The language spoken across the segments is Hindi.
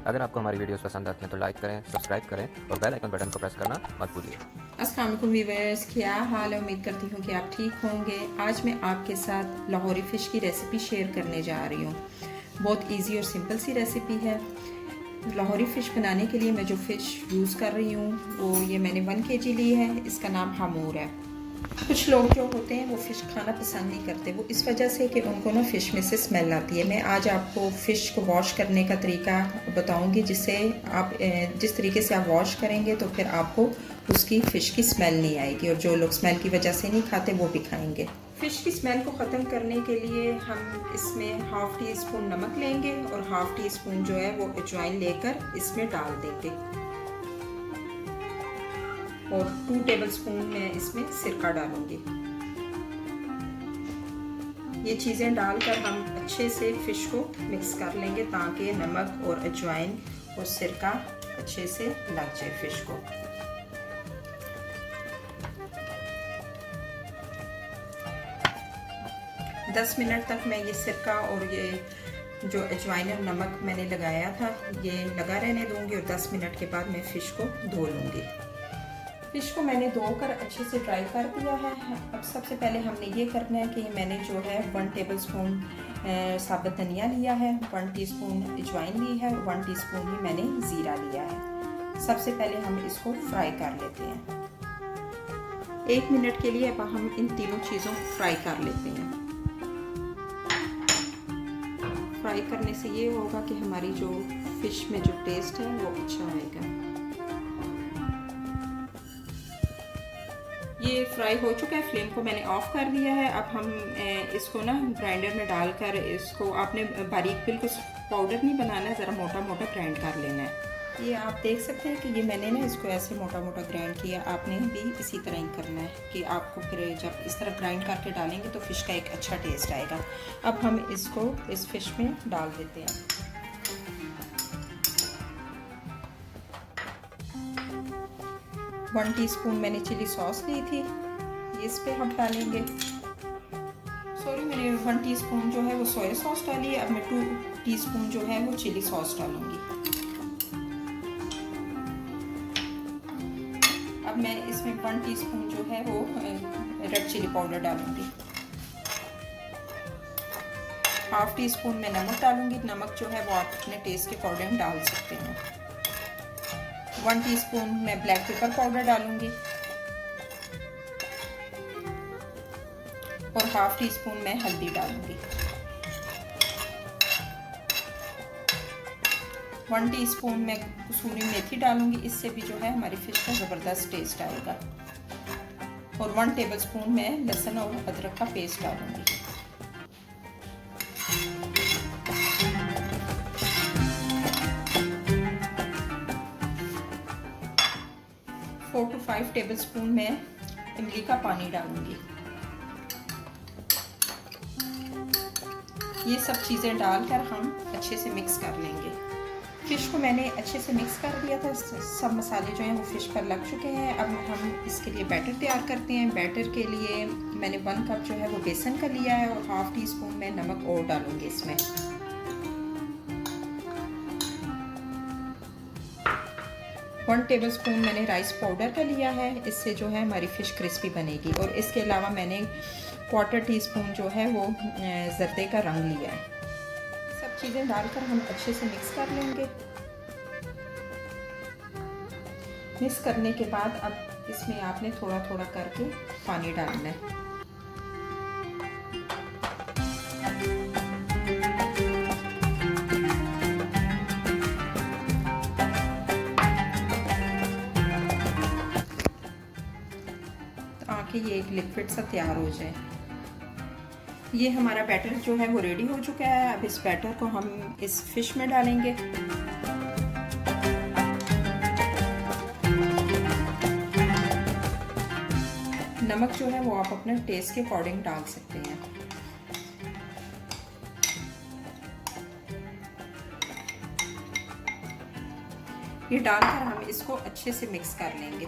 अगर आपको हमारी वीडियोस पसंद आती हैं तो लाइक करें, सब्सक्राइब करें और बेल आइकन बटन को प्रेस करना मत भूलिए। अस्सलाम वालेकुम व्यूअर्स, क्या हाल है। उम्मीद करती हूँ कि आप ठीक होंगे। आज मैं आपके साथ लाहौरी फ़िश की रेसिपी शेयर करने जा रही हूँ। बहुत इजी और सिंपल सी रेसिपी है। लाहौरी फ़िश बनाने के लिए मैं जो फ़िश यूज़ कर रही हूँ वो ये मैंने 1 kg ली है। इसका नाम हामूर है। कुछ लोग जो होते हैं वो फ़िश खाना पसंद नहीं करते, वो इस वजह से कि उनको ना फ़िश में से स्मेल आती है। मैं आज आपको फ़िश को वॉश करने का तरीका बताऊंगी, जिससे आप जिस तरीके से आप वॉश करेंगे तो फिर आपको उसकी फ़िश की स्मेल नहीं आएगी, और जो लोग स्मेल की वजह से नहीं खाते वो भी खाएंगे। फ़िश की स्मेल को ख़त्म करने के लिए हम इसमें ½ टीस्पून नमक लेंगे और ½ टीस्पून जो है वो अजवाइन लेकर इसमें डाल देंगे, और 2 टेबलस्पून मैं इसमें सिरका डालूंगी। ये चीज़ें डालकर हम अच्छे से फ़िश को मिक्स कर लेंगे ताकि नमक और अजवाइन और सिरका अच्छे से लग जाए फ़िश को। दस मिनट तक मैं ये सिरका और ये जो अजवाइन और नमक मैंने लगाया था ये लगा रहने दूंगी, और 10 मिनट के बाद मैं फ़िश को धो लूँगी। फ़िश को मैंने धोकर अच्छे से ड्राई कर दिया है। अब सबसे पहले हमने ये करना है कि मैंने जो है 1 टेबलस्पून साबुत धनिया लिया है, 1 टीस्पून अजवाइन ली है, 1 टीस्पून ही मैंने ज़ीरा लिया है। सबसे पहले हम इसको फ्राई कर लेते हैं। 1 मिनट के लिए अब हम इन तीनों चीज़ों को फ्राई कर लेते हैं। फ्राई करने से ये होगा कि हमारी जो फ़िश में जो टेस्ट है वो अच्छा आएगा। ये फ्राई हो चुका है, फ्लेम को मैंने ऑफ कर दिया है। अब हम इसको ना ग्राइंडर में डालकर इसको, आपने बारीक बिल्कुल पाउडर नहीं बनाना है, ज़रा मोटा मोटा ग्राइंड कर लेना है। ये आप देख सकते हैं कि ये मैंने ना इसको ऐसे मोटा मोटा ग्राइंड किया। आपने भी इसी तरह ही करना है कि आपको फिर जब इस तरह ग्राइंड करके डालेंगे तो फ़िश का एक अच्छा टेस्ट आएगा। अब हम इसको इस फ़िश में डाल देते हैं। 1 टीस्पून मैंने चिली सॉस ली थी, ये इस पे हम डालेंगे। सॉरी, मैंने 1 टीस्पून जो है वो सोया सॉस डाली है। अब मैं 2 टीस्पून जो है वो चिली सॉस डालूंगी। अब मैं इसमें 1 टीस्पून जो है वो रेड चिली पाउडर डालूंगी। ½ टीस्पून मैं नमक डालूंगी। नमक जो है वो आप अपने टेस्ट के अकॉर्डिंग डाल सकते हैं। 1 टीस्पून मैं ब्लैक पेपर पाउडर डालूंगी, और ½ टीस्पून मैं हल्दी डालूंगी। 1 टीस्पून मैं कसूरी मेथी डालूंगी, इससे भी जो है हमारी फ़िश का ज़बरदस्त टेस्ट आएगा। और 1 टेबलस्पून मैं लहसुन और अदरक का पेस्ट डालूंगी। 4 to 5 टेबलस्पून मैं इमली का पानी डालूंगी। ये सब चीज़ें डालकर हम अच्छे से मिक्स कर लेंगे। फ़िश को मैंने अच्छे से मिक्स कर दिया था, सब मसाले जो हैं वो फ़िश पर लग चुके हैं। अब हम इसके लिए बैटर तैयार करते हैं। बैटर के लिए मैंने 1 कप जो है वो बेसन का लिया है, और ½ टीस्पून मैं नमक और डालूंगी इसमें। 1 टेबलस्पून मैंने राइस पाउडर का लिया है, इससे जो है हमारी फ़िश क्रिस्पी बनेगी। और इसके अलावा मैंने 1/4 टीस्पून जो है वो ज़र्दे का रंग लिया है। सब चीज़ें डालकर हम अच्छे से मिक्स कर लेंगे। मिक्स करने के बाद अब इसमें आपने थोड़ा थोड़ा करके पानी डालना है। ताकि ये एक लिक्विड सा तैयार हो जाए। ये हमारा बैटर जो है वो रेडी हो चुका है। अब इस बैटर को हम इस फ़िश में डालेंगे। नमक जो है वो आप अपने टेस्ट के अकॉर्डिंग डाल सकते हैं। ये डालकर हम इसको अच्छे से मिक्स कर लेंगे।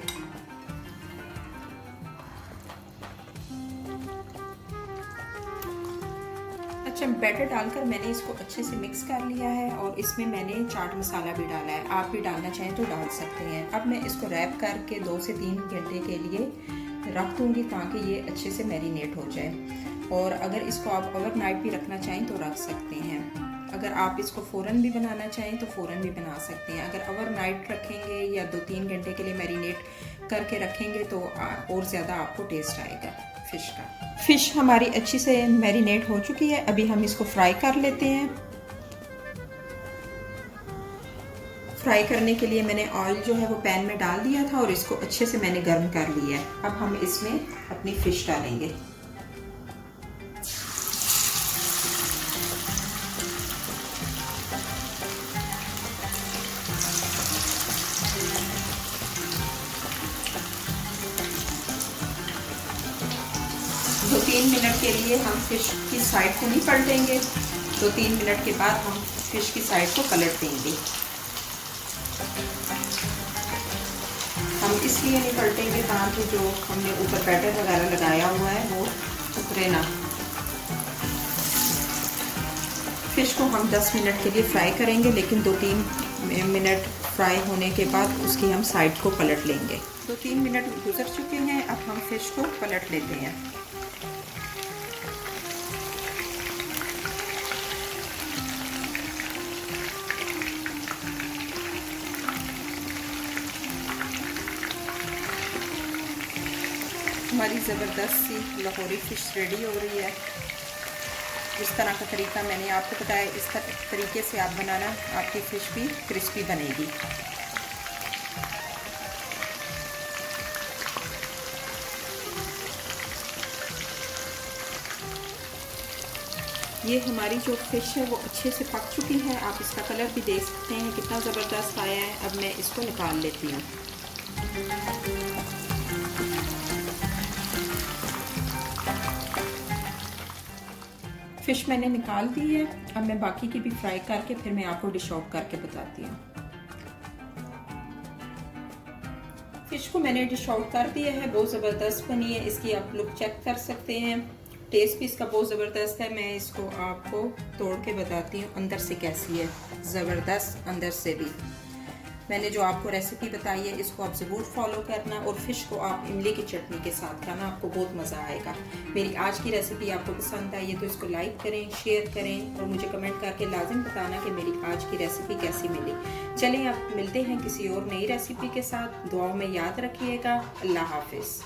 अच्छा, बैटर डालकर मैंने इसको अच्छे से मिक्स कर लिया है और इसमें मैंने चाट मसाला भी डाला है। आप भी डालना चाहें तो डाल सकते हैं। अब मैं इसको रैप करके 2 से 3 घंटे के लिए रख दूँगी ताकि ये अच्छे से मैरिनेट हो जाए। और अगर इसको आप ओवरनाइट भी रखना चाहें तो रख सकते हैं। अगर आप इसको फ़ौरन भी बनाना चाहें तो फ़ौरन भी बना सकते हैं। अगर ओवरनाइट रखेंगे या 2-3 घंटे के लिए मैरिनेट करके रखेंगे तो और ज़्यादा आपको टेस्ट आएगा फ़िश का। फ़िश हमारी अच्छी से मैरिनेट हो चुकी है। अभी हम इसको फ्राई कर लेते हैं। फ्राई करने के लिए मैंने ऑयल जो है वो पैन में डाल दिया था और इसको अच्छे से मैंने गर्म कर लिया है। अब हम इसमें अपनी फ़िश डालेंगे। दो 3 मिनट के लिए हम फ़िश की साइड को नहीं पलटेंगे। 2-3 मिनट के बाद हम फ़िश की साइड को पलट देंगे। हम इसलिए नहीं पलटेंगे ताकि जो हमने ऊपर बैटर वगैरह लगाया हुआ है वो उतरे ना। फ़िश को हम 10 मिनट के लिए फ्राई करेंगे, लेकिन 2-3 मिनट फ्राई होने के बाद उसकी हम साइड को पलट लेंगे। 2-3 मिनट गुजर चुके हैं। अब हम फ़िश को पलट लेते हैं। हमारी ज़बरदस्त सी लाहौरी फ़िश रेडी हो रही है। जिस तरह का तरीका मैंने आपको बताया, इस तरीके से आप बनाना, आपकी फ़िश भी क्रिस्पी बनेगी। ये हमारी जो फ़िश है वो अच्छे से पक चुकी है। आप इसका कलर भी देख सकते हैं कितना ज़बरदस्त आया है। अब मैं इसको निकाल लेती हूँ। फ़िश मैंने निकाल दी है। अब मैं बाकी की भी फ्राई करके फिर मैं आपको डिश आउट करके बताती हूँ। फ़िश को मैंने डिश आउट कर दिया है। बहुत ज़बरदस्त बनी है। इसकी आप लुक चेक कर सकते हैं। टेस्ट भी इसका बहुत ज़बरदस्त है। मैं इसको आपको तोड़ के बताती हूँ अंदर से कैसी है। ज़बरदस्त अंदर से भी। मैंने जो आपको रेसिपी बताई है इसको आप ज़रूर फॉलो करना और फ़िश को आप इमली की चटनी के साथ खाना, आपको बहुत मज़ा आएगा। मेरी आज की रेसिपी आपको पसंद आई है तो इसको लाइक करें, शेयर करें और मुझे कमेंट करके लाजिम बताना कि मेरी आज की रेसिपी कैसी मिली। चलें, आप मिलते हैं किसी और नई रेसिपी के साथ। दुआओं में याद रखिएगा। अल्लाह हाफिज़।